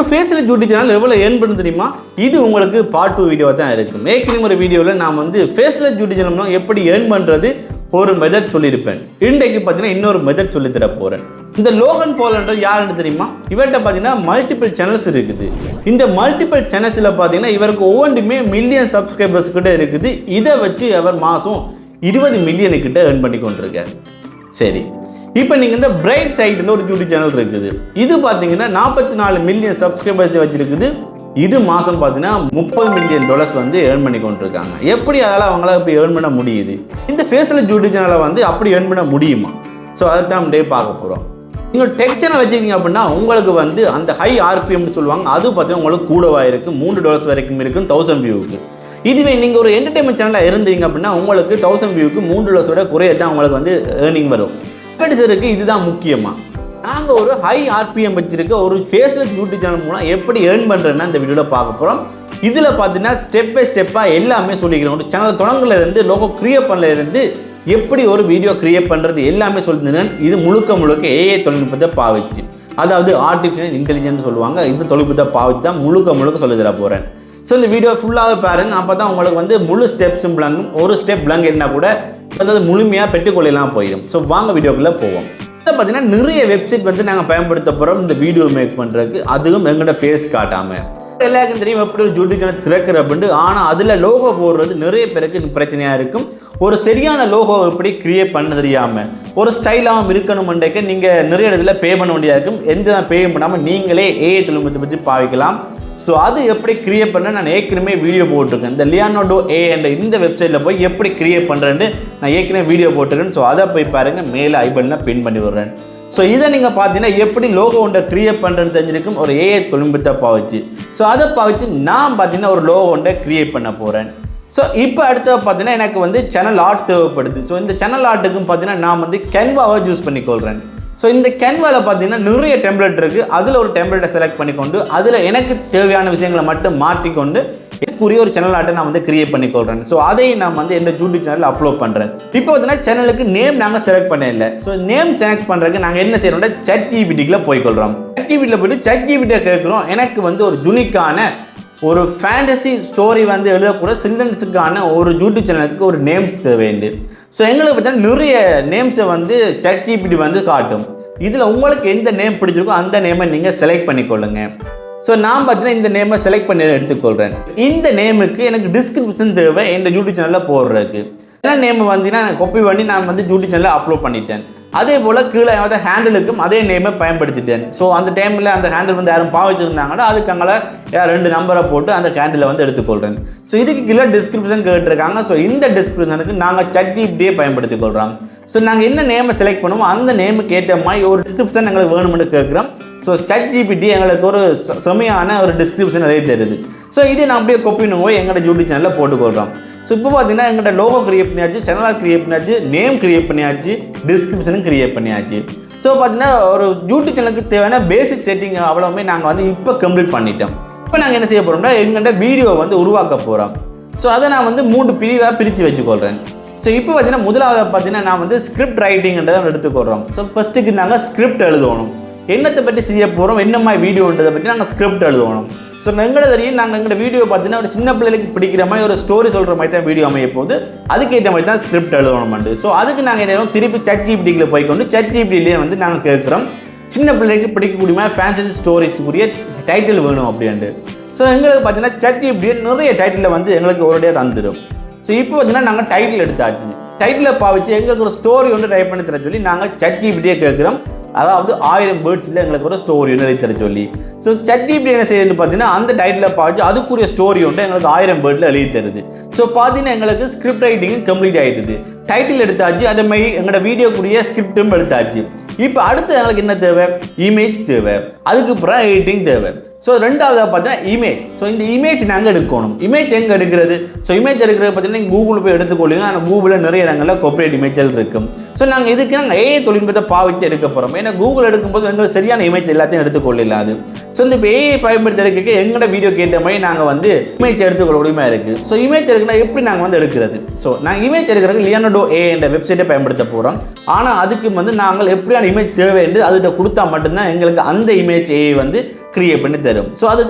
ஒரு faceless YouTube channel எவ்வளோ earn பண்ண தெரியுமா? இது உங்களுக்கு பார்ட் 2 வீடியோ தான் இருக்கும். ஏற்கனவே ஒரு வீடியோவில் நான் வந்து ஃபேஸ்லெஸ் யூடியூப் சேனல் எப்படி ஏர்ன் பண்ணுறது ஒரு மெத்தட் சொல்லியிருப்பேன். இன்றைக்கு பார்த்தீங்கன்னா இன்னொரு மெத்தட் சொல்லித்தர போகிறேன். இந்த லோகன் பால்ன்றது யாருன்னு தெரியுமா? இவர்கிட்ட பார்த்தீங்கன்னா மல்டிபிள் சேனல்ஸ் இருக்குது. இந்த மல்டிபிள் சேனல்ஸில் பார்த்தீங்கன்னா இவருக்கு ஒவ்வொன்றுமே மில்லியன் சப்ஸ்கிரைபர்ஸ் கிட்ட இருக்குது. இதை வச்சு அவர் மாதம் 20 மில்லியனுக்கிட்ட ஏர்ன் பண்ணி கொண்டிருக்கார். சரி, இப்போ நீங்கள் இந்த பிரைட் சைட்னு ஒரு யூடியூப் சேனல் இருக்குது. இது பார்த்தீங்கன்னா 44 மில்லியன் சப்ஸ்கிரைபர்ஸ் வச்சிருக்குது. இது மாதம் பார்த்தீங்கன்னா $30 மில்லியன் வந்து ஏர்ன் பண்ணி கொண்டிருக்காங்க. எப்படி அதால் அவங்களால இப்படி ஏர்ன் பண்ண முடியுது? இந்த ஃபேஸ்லெஸ் யூடியூப் சேனலை வந்து அப்படி ஏர்ன் பண்ண முடியுமா? ஸோ அதை தான் டே பார்க்க போகிறோம். நீங்கள் டெக் சேனல் வச்சுருக்கீங்க அப்படின்னா உங்களுக்கு வந்து அந்த ஹை ஆர்பிஎம்னு சொல்லுவாங்க. அது பார்த்தீங்கன்னா உங்களுக்கு கூடவாக இருக்குது. $3 வரைக்கும் இருக்கும் 1000 வியூவுக்கு. இதுவே நீங்கள் ஒரு என்டர்டைன்மெண்ட் சேனலில் இருந்தீங்க அப்படின்னா உங்களுக்கு 1000 வியூவுக்கு $3 விட குறைய தான் உங்களுக்கு வந்து ஏர்னிங் வரும். இருக்கு இதுதான் முக்கியமாக நாங்கள் ஒரு ஹை ஆர்பிஎம் வச்சிருக்க ஒரு ஃபேஸ்லெஸ் யூடியூப் சேனல் மூலம் எப்படி ஏர்ன் பண்ணுறேன்னா இந்த வீடியோவில் பார்க்க போகிறோம். இதில் பார்த்தீங்கன்னா ஸ்டெப் பை ஸ்டெப்பாக எல்லாமே சொல்லிக்கிறோம். ஒரு சேனல் தொடங்கலேருந்து லோகோ கிரியேட் பண்ணலேருந்து எப்படி ஒரு வீடியோ கிரியேட் பண்ணுறது எல்லாமே சொல்லியிருந்தேன். இது முழுக்க ஏஐ தொழில்நுட்பத்தை பாவிச்சு, அதாவது ஆர்டிஃபிஷியல் இன்டெலிஜென்ஸ் சொல்லுவாங்க. இந்த தொழில்நுட்பத்தை பாவிச்சு தான் முழுக்க சொல்லி தர போகிறேன். ஸோ இந்த வீடியோ ஃபுல்லாகவே பாருங்கள். அப்போ தான் உங்களுக்கு வந்து முழு ஸ்டெப்ஸும் விளங்கும். ஒரு ஸ்டெப் விளங்க என்ன கூட வந்து முழுமையாக பெற்றுக்கொள்ளலாம் போயிடும். ஸோ வாங்க வீடியோக்குள்ளே போவோம். இதில் பார்த்தீங்கன்னா நிறைய வெப்சைட் வந்து நாங்கள் பயன்படுத்த போகிறோம் இந்த வீடியோ மேக் பண்ணுறதுக்கு. அதுவும் எங்களோட ஃபேஸ் காட்டாமல். எல்லாருக்கும் தெரியும் எப்படி ஒரு யூடியூப் சேனல் திறக்கிற அப்படின்ட்டு. ஆனால் அதில் லோகோ போடுறது நிறைய பேருக்கு பிரச்சனையாக இருக்கும். ஒரு சரியான லோகோ எப்படி கிரியேட் பண்ண தெரியாமல் ஒரு ஸ்டைலாகவும் இருக்கணும்ன்றக்க நீங்கள் நிறைய இடத்துல பே பண்ண வேண்டியதாக இருக்கும். எந்த பே பண்ணாமல் நீங்களே ஏஐ தொழில்நுட்பத்தை பற்றி பாவிக்கலாம். ஸோ அது எப்படி கிரியேட் பண்ண நான் ஏற்கனவே வீடியோ போட்டிருக்கேன். இந்த லியானோடோ ஏ என்ற இந்த வெப்சைட்டில் போய் எப்படி கிரியேட் பண்ணுறேன்னு நான் ஏற்கனவே வீடியோ போட்டிருக்கேன். ஸோ அதை போய் பாருங்கள், மேலே ஐபனில் பின் பண்ணி விடுறேன். ஸோ இதை நீங்கள் பார்த்தீங்கன்னா எப்படி லோகோ ஒன்றை கிரியேட் பண்ணுறது தெரிஞ்சிருக்கும் ஒரு ஏஐ தொழில்நுட்பத்தை பாவிச்சு. ஸோ அதை பாவிச்சு நான் பார்த்தீங்கன்னா ஒரு லோகோ ஒன்றை கிரியேட் பண்ண போகிறேன். ஸோ இப்போ அடுத்த பார்த்தீங்கன்னா எனக்கு வந்து சேனல் ஆர்ட் தேவைப்படுது. ஸோ இந்த சேனல் ஆர்ட்டுக்கும் பார்த்தீங்கன்னா நான் வந்து கேன்வாவை யூஸ் பண்ணிக்கொள்கிறேன். ஸோ இந்த கேன்வாவில் பார்த்தீங்கன்னா நிறைய டெம்ப்ளேட் இருக்குது. அதில் ஒரு டெம்ப்ளேட்டை செலக்ட் பண்ணிக்கொண்டு அதில் எனக்கு தேவையான விஷயங்களை மட்டும் மாற்றிக்கொண்டு எனக்குரிய ஒரு சேனல் ஆர்ட்டை நான் வந்து கிரியேட் பண்ணிக்கொள்கிறேன். ஸோ அதையும் நான் வந்து இந்த யூடியூப் சேனலில் அப்லோட் பண்ணுறேன். இப்போ பார்த்தீங்கன்னா சேனலுக்கு நேம் நாங்கள் செலக்ட் பண்ண இல்லை. ஸோ நேம் செலக்ட் பண்ணுறதுக்கு நாங்கள் என்ன செய்யறோம்னா ChatGPTக்குள்ள போய்க்கொள்கிறோம். ChatGPTல போய்ட்டு ChatGPT கேட்குறோம் எனக்கு வந்து ஒரு யூனிக்கான ஒரு ஃபேண்டசி ஸ்டோரி வந்து எழுதக்கூட சில்ட்ரன்ஸுக்கான ஒரு யூடியூப் சேனலுக்கு ஒரு நேம்ஸ் தேவைண்டு. ஸோ எங்களுக்கு பார்த்தீங்கன்னா நிறைய நேம்ஸை வந்து ChatGPT வந்து காட்டும். இதில் உங்களுக்கு எந்த நேம் பிடிச்சிருக்கோ அந்த நேமை நீங்கள் செலக்ட் பண்ணிக்கொள்ளுங்க. ஸோ நான் பார்த்தீங்கன்னா இந்த நேமை செலக்ட் பண்ணி எடுத்துக்கொள்கிறேன். இந்த நேமுக்கு எனக்கு டிஸ்கிரிப்ஷன் தேவை என் யூடியூப் சேனலில் போடுறதுக்கு. எல்லா நேம் வந்தீங்கன்னா நான் காப்பி பண்ணி நான் வந்து யூடியூப் சேனலில் அப்லோட் பண்ணிட்டேன். அதே போல் கீழே வந்து ஹேண்டிலுக்கும் அதே நேமை பயன்படுத்திட்டேன். ஸோ அந்த டைமில் அந்த ஹேண்டில் வந்து யாரும் பாவிச்சிருந்தாங்கன்னா அதுக்கு அங்கே 2 நம்பரை போட்டு அந்த ஹேண்டிலை வந்து எடுத்துக்கொள்கிறேன். ஸோ இதுக்கு கீழே டிஸ்கிரிப்ஷன் கேட்டிருக்காங்க. ஸோ இந்த டிஸ்கிரிப்ஷனுக்கு நாங்கள் ChatGPTயே பயன்படுத்திக் கொள்கிறோம். ஸோ நாங்கள் என்ன நேமை செலக்ட் பண்ணுவோம் அந்த நேமுக்கு ஏற்ற மாதிரி ஒரு டிஸ்கிரிப்ஷன் எங்களுக்கு வேணும்னு கேட்குறோம். ஸோ ChatGPT எங்களுக்கு ஒரு செமையான ஒரு டிஸ்கிரிப்ஷன் எழுதி தருது. ஸோ இதை நான் அப்படியே கொப்பின்னு போய் எங்களோட யூடியூப் சேனலில் போட்டுக்கொள்கிறோம். ஸோ இப்போ பார்த்தீங்கன்னா எங்கள்கிட்ட லோகோ கிரியேட் பண்ணியாச்சு, சேனலாக கிரியேட் பண்ணியாச்சு, நேம் கிரியேட் பண்ணியாச்சு, டிஸ்கிரிப்ஷனும் கிரியேட் பண்ணியாச்சு. ஸோ பார்த்தீங்கன்னா ஒரு யூடியூப் சேனலுக்கு தேவையான பேசிக் செட்டிங் அவ்வளோவுமே நாங்கள் வந்து இப்போ கம்ப்ளீட் பண்ணிட்டோம். இப்போ நாங்கள் என்ன செய்ய போகிறோம்னா எங்கள்கிட்ட வீடியோ வந்து உருவாக்க போகிறோம். ஸோ அதை நான் வந்து 3 பிரிவாக பிரித்து வச்சுக்கொள்கிறேன். ஸோ இப்போ பார்த்தீங்கன்னா முதலாவது பார்த்தீங்கன்னா நான் வந்து ஸ்கிரிப்ட் ரைட்டிங்ன்றதை எடுத்துக்கொள்கிறோம். ஸோ ஃபஸ்ட்டுக்கு நாங்கள் ஸ்கிரிப்ட் எழுதணும். என்னத்தை பற்றி செய்ய போகிறோம், என்ன மாதிரி வீடியோன்றதை பற்றி நாங்கள் ஸ்கிரிப்ட் எழுதணும். ஸோ எங்களோட தெரியும் நாங்கள் எங்களோட வீடியோ பார்த்தீங்கன்னா ஒரு சின்ன பிள்ளைகளுக்கு பிடிக்கிற மாதிரி ஒரு ஸ்டோரி சொல்கிற மாதிரி தான் வீடியோ அமைய போகுது. அதுக்கேற்ற மாதிரி தான் ஸ்கிரிப்ட் எழுதணும். ஸோ அதுக்கு நாங்கள் என்ன திருப்பி ChatGPTக்குள்ள போய்க்கொண்டு ChatGPTலேயே வந்து நாங்கள் கேட்குறோம் சின்ன பிள்ளைகளுக்கு பிடிக்கக்கூடிய மாதிரி ஃபேன்சி ஸ்டோரிஸுக்குரிய டைட்டில் வேணும் அப்படின்ட்டு. ஸோ எங்களுக்கு பார்த்தீங்கன்னா ChatGPT நிறைய டைட்டில் வந்து எங்களுக்கு ஒரேடியாக தந்துடும். ஸோ இப்போ பார்த்தீங்கன்னா நாங்கள் டைட்டில் எடுத்தாச்சு. டைட்டிலை பாவிச்சு எங்களுக்கு ஒரு ஸ்டோரி ஒன்று டைப் பண்ணி தர சொல்லி நாங்கள் ChatGPTயே கேட்குறோம். அதாவது 1000 வேர்ட்ஸில் எங்களுக்கு ஒரு ஸ்டோரி ஒன்று எழுதி தர சொல்லி. ஸோ ChatGPT என்ன செய்யுதுன்னு பார்த்தீங்கன்னா அந்த டைட்டில் பார்த்து அதுக்குரிய ஸ்டோரி ஒன்று எங்களுக்கு 1000 வேர்டில் எழுதி தருது. ஸோ பார்த்தீங்கன்னா எங்களுக்கு ஸ்கிரிப்ட் ரைட்டிங்கும் கம்ப்ளீட் ஆகிடுது. டைட்டில் எடுத்தாச்சு, அதே மாதிரி எங்களோட வீடியோக்குரிய ஸ்கிரிப்டும் எடுத்தாச்சு. இப்போ அடுத்து எங்களுக்கு என்ன தேவை, இமேஜ் தேவை, அதுக்கு அப்புறம் எடிட்டிங் தேவை. ஸோ ரெண்டாவதாக பார்த்தீங்கன்னா இமேஜ். ஸோ இந்த இமேஜ் நாங்கள் எடுக்கணும். இமேஜ் எங்கே எடுக்கிறது? ஸோ இமேஜ் எடுக்கிறது பார்த்தீங்கன்னா கூகுளில் போய் எடுத்துக்கொள்ளுங்க. ஆனால் கூகுளில் நிறைய இடங்களில் கார்ப்பரேட் இமேஜ்கள் இருக்கும். ஸோ நாங்கள் இதுக்கு நாங்கள் ஏஐ தொழில்நுட்பத்தை பாவித்து எடுக்க போகிறோம். ஏன்னா கூகுள் எடுக்கும்போது எங்களுக்கு சரியான இமேஜ் எல்லாத்தையும் எடுத்துக்கொள்ளலாது. ஸோ இந்த ஏஐ பயன்படுத்தி எடுக்க எங்களோட வீடியோ கேட்ட மாதிரி நாங்கள் வந்து இமேஜ் எடுத்துக்கொள்ளக்கூடியமாக இருக்குது. ஸோ இமேஜ் எடுக்கணும் எப்படி நாங்கள் வந்து எடுக்கிறது? ஸோ நாங்கள் இமேஜ் எடுக்கிறதுக்கு லியானோடோ ஏ என்ற வெப்சைட்டை பயன்படுத்த போகிறோம். ஆனால் அதுக்கு வந்து நாங்கள் எப்படியான இமேஜ் தேவை என்று அதுகிட்ட கொடுத்தா மட்டும்தான் எங்களுக்கு அந்த இமேஜ் ஏஐ வந்து கிரியேட் பண்ணி தரும். ஸோ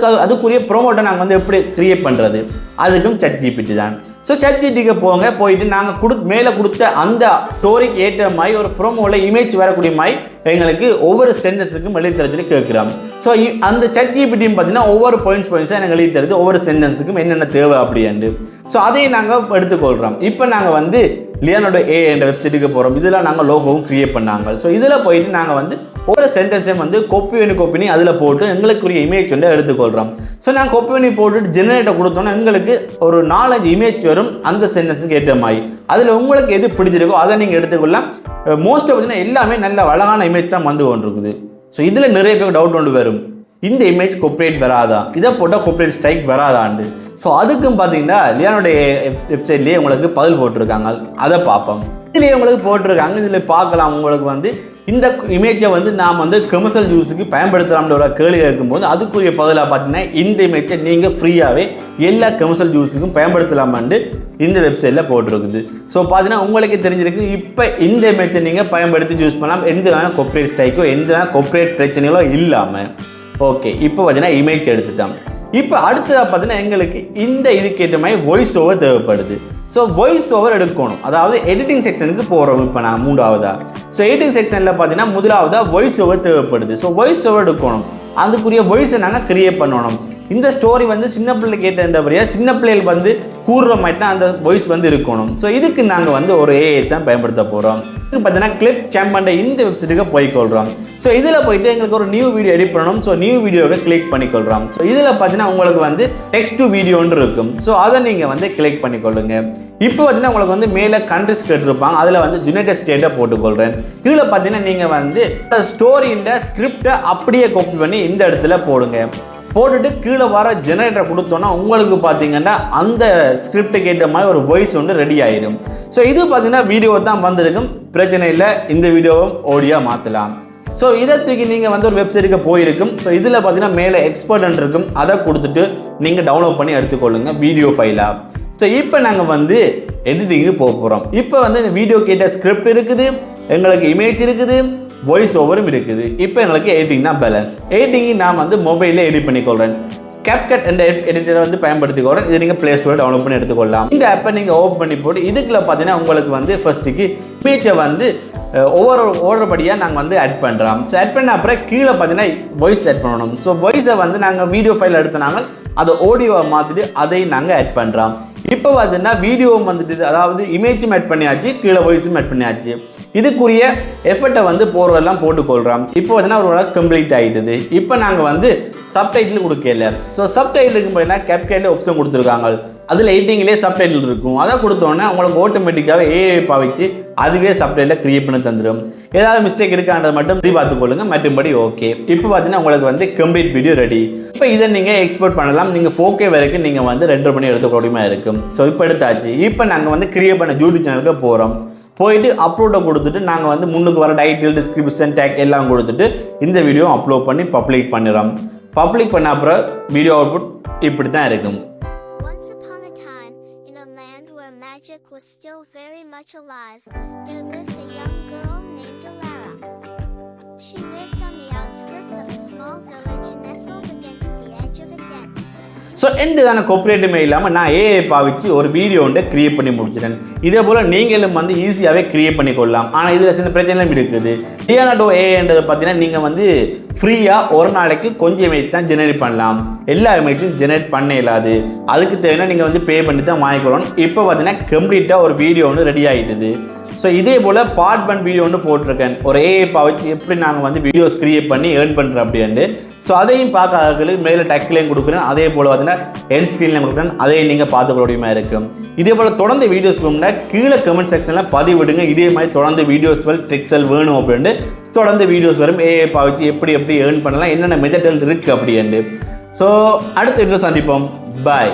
அதுக்குரிய ப்ரோமோட்டை நாங்கள் வந்து எப்படி கிரியேட் பண்ணுறது, அதுக்கும் ChatGPT தான். ஸோ ChatGPTக்கு போயிட்டு நாங்கள் மேலே கொடுத்த அந்த ஸ்டோரிக்கு ஏற்ற மாதிரி ஒரு ப்ரோமோவில் இமேஜ் வரக்கூடிய மாதிரி எங்களுக்கு ஒவ்வொரு சென்டென்ஸுக்கும் எழுதி தர சொல்லி கேட்குறோம். ஸோ அந்த ChatGPTன்னு பார்த்தீங்கன்னா ஒவ்வொரு பாயிண்ட்ஸாக எனக்கு எழுதி தருது, ஒவ்வொரு சென்டென்ஸுக்கும் என்னென்ன தேவை அப்படின்ட்டு. ஸோ அதையும் நாங்கள் எடுத்துக்கொள்கிறோம். இப்போ நாங்கள் வந்து லியோனார்டோ AI என்ற வெப்சைட்டுக்கு போகிறோம். இதில் நாங்கள் லோகோவும் கிரியேட் பண்ணாங்க. ஸோ இதில் போயிட்டு நாங்கள் வந்து ஒவ்வொரு சென்டென்ஸையும் வந்து காப்பி பண்ணி அதில் போட்டு எங்களுக்குரிய இமேஜ் வந்து எடுத்துக்கொள்கிறோம். ஸோ நாங்கள் காப்பி பண்ணி போட்டுட்டு ஜெனரேட்டை கொடுத்தோன்னா எங்களுக்கு ஒரு 4-5 இமேஜ் வரும் அந்த சென்டென்ஸுக்கு ஏற்ற மாதிரி. அதில் உங்களுக்கு எது பிடிச்சிருக்கோ அதை நீங்கள் எடுத்துக்கொள்ளலாம். மோஸ்ட்டாக பார்த்தீங்கன்னா எல்லாமே நல்ல அழகான இமேஜ் தான் வந்து கொண்டிருக்குது. ஸோ இதில் நிறைய பேருக்கு டவுட் ஒன்று வரும், இந்த இமேஜ் காப்பிரைட் வராதா, இதை போட்டால் காப்பிரைட் ஸ்ட்ரைக் வராதாண்டு. ஸோ அதுக்கும் பார்த்தீங்கன்னா லியோனார்டோ வெப்சைட்லேயே உங்களுக்கு பதில் போட்டிருக்காங்க, அதை பார்ப்போம். இதுலேயே உங்களுக்கு போட்டிருக்காங்க, இதில் பார்க்கலாம். உங்களுக்கு வந்து இந்த இமேஜை வந்து நாம் வந்து கமர்ஷியல் யூஸுக்கு பயன்படுத்தலாம்னு ஒரு கேள்வி கேட்கும்போது அதுக்குரிய பதிலாக பார்த்தீங்கன்னா இந்த இமேஜை நீங்கள் ஃப்ரீயாகவே எல்லா கமர்ஷியல் யூஸுக்கும் பயன்படுத்தலாமான்னு இந்த வெப்சைட்டில் போட்டிருக்குது. ஸோ பார்த்தீங்கன்னா உங்களுக்கு தெரிஞ்சிருக்கு, இப்போ இந்த இமேஜை நீங்கள் பயன்படுத்தி யூஸ் பண்ணலாம், எந்த வேணால் காப்பிரைட் ஸ்ட்ரைக்கோ எந்த வேணால் காப்பிரைட் பிரச்சனைகளோ இல்லாமல். ஓகே, இப்போ பார்த்தீங்கன்னா இமேஜ் எடுத்துட்டோம். இப்போ அடுத்ததாக பார்த்தீங்கன்னா எங்களுக்கு இந்த இதுக்கேற்ற மாதிரி வாய்ஸ் ஓவர் தேவைப்படுது. ஸோ வாய்ஸ் ஓவர் எடுக்கணும், அதாவது எடிட்டிங் செக்ஷனுக்கு போகிறோம். இப்போ நான் 3ஆவதா ஸோ எடிட்டிங் செக்ஷனில் பார்த்தீங்கன்னா முதலாவதாக வாய்ஸ் ஓவர் தேவைப்படுது. ஸோ வாய்ஸ் ஓவர் எடுக்கணும், அதுக்குரிய வாய்ஸை நாங்கள் கிரியேட் பண்ணணும். இந்த ஸ்டோரி வந்து சின்ன பிள்ளை கேட்டபடியாக சின்ன பிள்ளைகள் வந்து கூறுற மாதிரி தான் அந்த வாய்ஸ் வந்து இருக்கணும். ஸோ இதுக்கு நாங்கள் வந்து ஒரு AI தான் பயன்படுத்த போகிறோம். இதுக்கு பார்த்தீங்கன்னா கிளிப் சாம்பண்ட இந்த வெப்சைட்டுக்கு போய்க்கொள்கிறோம். ஸோ இதில் போயிட்டு எங்களுக்கு ஒரு நியூ வீடியோ எடிட் பண்ணணும். ஸோ நியூ வீடியோவை கிளிக் பண்ணிக்கொள்கிறோம். ஸோ இதில் பார்த்தீங்கன்னா உங்களுக்கு வந்து டெக்ஸ்ட் டு வீடியோன்னு இருக்கும். ஸோ அதை நீங்கள் வந்து கிளிக் பண்ணிக்கொள்ளுங்க. இப்போ பார்த்தீங்கன்னா உங்களுக்கு வந்து மேலே கண்ட்ரிஸ் கேட்டிருப்பாங்க, அதில் வந்து யுனைடெட் ஸ்டேட்டை போட்டுக்கொள்கிறேன். இதில் பார்த்தீங்கன்னா நீங்கள் வந்து ஸ்டோரியில் ஸ்கிரிப்டை அப்படியே காப்பி பண்ணி இந்த இடத்துல போடுங்க. போட்டுட்டு கீழே வர ஜெனரேட்டரை கொடுத்தோன்னா உங்களுக்கு பார்த்தீங்கன்னா அந்த ஸ்கிரிப்டுக்கு ஏற்ற மாதிரி ஒரு வாய்ஸ் ஒன்று ரெடி ஆயிடும். ஸோ இது பார்த்தீங்கன்னா வீடியோ தான் வந்திருக்கும், பிரச்சனை இல்லை, இந்த வீடியோவும் ஆடியோ மாற்றலாம். ஸோ இதை தூக்கி நீங்கள் வந்து ஒரு வெப்சைட்டுக்கு போயிருக்கும். ஸோ இதில் பார்த்தீங்கன்னா மேலே எக்ஸ்பர்ட் இருக்கும், அதை கொடுத்துட்டு நீங்கள் டவுன்லோட் பண்ணி எடுத்துக்கொள்ளுங்க வீடியோ ஃபைலாக. ஸோ இப்போ நாங்கள் வந்து எடிட்டிங்கு போக போகிறோம். இப்போ வந்து இந்த வீடியோ கேட்ட ஸ்கிரிப்ட் இருக்குது, எங்களுக்கு இமேஜ் இருக்குது, வாய்ஸ் ஓவரும் இருக்குது. இப்போ எங்களுக்கு எடிட்டிங் தான் பேலன்ஸ். எடிட்டிங் நான் வந்து மொபைலில் எடிட் பண்ணிக்கொள்கிறேன். கேப்கட் என்ற எடிட்டரை வந்து பயன்படுத்திக்கொள்கிறேன். இதை நீங்கள் ப்ளே ஸ்டோரில் டவுன்லோட் பண்ணி எடுத்துக்கொள்ளலாம். இந்த ஆப்பை நீங்கள் ஓப்பன் பண்ணி போட்டு இதுக்குள்ள பார்த்தீங்கன்னா உங்களுக்கு வந்து ஃபர்ஸ்ட்டுக்கு இமேஜை வந்து ஒவ்வொரு படியாக நாங்கள் வந்து ஆட் பண்ணுறோம். ஸோ ஆட் பண்ண அப்புறம் கீழே பார்த்தீங்கன்னா வாய்ஸ் ஆட் பண்ணணும். ஸோ வாய்ஸை வந்து நாங்கள் வீடியோ ஃபைல் எடுத்துனாங்க, அதை ஆடியோவை மாற்றிட்டு அதையும் நாங்கள் ஆட் பண்ணுறோம். இப்போ பார்த்தீங்கன்னா வீடியோவும் வந்துட்டு, அதாவது இமேஜும் ஆட் பண்ணியாச்சு, கீழே வாய்ஸும் ஆட் பண்ணியாச்சு. இதுக்குரிய எஃபர்ட்டை வந்து போடுறதெல்லாம் போட்டுக்கொள்கிறோம். இப்போ பார்த்தீங்கன்னா ஒரு கம்ப்ளீட் ஆகிடுது. இப்போ நாங்கள் வந்து சப்டைட்டில் கொடுக்கல. ஸோ சப்டைட்டிலுக்கு போயின்னா கேப்கேட்டில் ஆப்ஷன் கொடுத்துருக்காங்க, அதில் எடிட்டிங்லேயே சப்டைட்டில் இருக்கும். அதை கொடுத்தோன்னே உங்களுக்கு ஆட்டோமேட்டிக்காகவே AI பாவிச்சு அதுவே சப்டைட்டில் கிரியேட் பண்ணி தந்துடும். ஏதாவது மிஸ்டேக் இருக்கான்றதை மட்டும் பார்த்துக்கொள்ளுங்க, மற்றபடி ஓகே. இப்போ பார்த்தீங்கன்னா உங்களுக்கு வந்து கம்ப்ளீட் வீடியோ ரெடி. இப்போ இதை நீங்கள் எக்ஸ்போர்ட் பண்ணலாம். நீங்கள் 4K வரைக்கும் நீங்கள் வந்து ரெண்டர் பண்ணி எடுத்துக்கூடிய இருக்கும். ஸோ இப்போ எடுத்தாச்சு. இப்போ நாங்கள் வந்து கிரியேட் பண்ண யூடியூப் சேனலுக்கு போகிறோம். போயிட்டு அப்லோடை கொடுத்துட்டு நாங்கள் வந்து முன்னுக்கு வர டைட்டில், டிஸ்கிரிப்ஷன், டேக் எல்லாம் கொடுத்துட்டு இந்த வீடியோ அப்லோட் பண்ணி பப்ளிக் பண்ணிடுறோம். பப்ளிக் பண்ண அப்புறம் வீடியோ அவுட்புட் இப்படி தான் இருக்கும். Magic was still very much alive. There lived a young girl named Alara. She lived on the outskirts of a small village nestled against the edge of a dense. So எந்த விதமான காப்பிரைட்டுமே இல்லாமல் நான் AI பாவிச்சு ஒரு video ஒன்றை create பண்ணி முடிச்சிட்டேன். இதே போல் நீங்களும் வந்து ஈஸியாகவே கிரியேட் பண்ணி கொள்ளலாம். ஆனால் இதில் சில பிரச்சனையும் இருக்குது. லியோனார்டோ AIன்றது பார்த்தீங்கன்னா நீங்கள் வந்து ஃப்ரீயாக ஒரு நாளைக்கு கொஞ்சம் இமேஜ் தான் ஜெனரேட் பண்ணலாம், எல்லா இமேஜும் ஜெனரேட் பண்ண இல்லாது. அதுக்கு தேவைன்னா நீங்கள் வந்து பே பண்ணி தான் வாங்கிக்கொள்ளணும். இப்போ பார்த்தீங்கன்னா கம்ப்ளீட்டாக ஒரு வீடியோ ஒன்று ரெடி ஆகிடுது. ஸோ இதே போல் பார்ட் 1 வீடியோ ஒன்று போட்டிருக்கேன், ஒரு AI பாவிச்சு எப்படி நாங்கள் வந்து வீடியோஸ் கிரியேட் பண்ணி ஏர்ன் பண்ணுறோம் அப்படின்ட்டு. ஸோ அதையும் பார்க்க மேலே டக்லையும் கொடுக்குறேன், அதே போல் பார்த்தீங்கன்னா என் ஸ்க்ரீன்லையும் கொடுக்குறேன், அதையும் நீங்கள் பார்த்துக்கூடிய இருக்கும். இதே போல் தொடர்ந்து வீடியோஸ் வேணும்னா கீழே கமெண்ட் செக்ஷனில் பதிவிடுங்க. இதே மாதிரி தொடர்ந்து வீடியோஸ்கள் ட்ரிக்ஸல் வேணும் அப்படின்ட்டு தொடர்ந்து வீடியோஸ் வரும். AI பாவிச்சு எப்படி ஏர்ன் பண்ணலாம், என்னென்ன மெத்தட்கள் இருக்குது அப்படின்ட்டு. ஸோ அடுத்த வீடியோ சந்திப்போம். பாய்.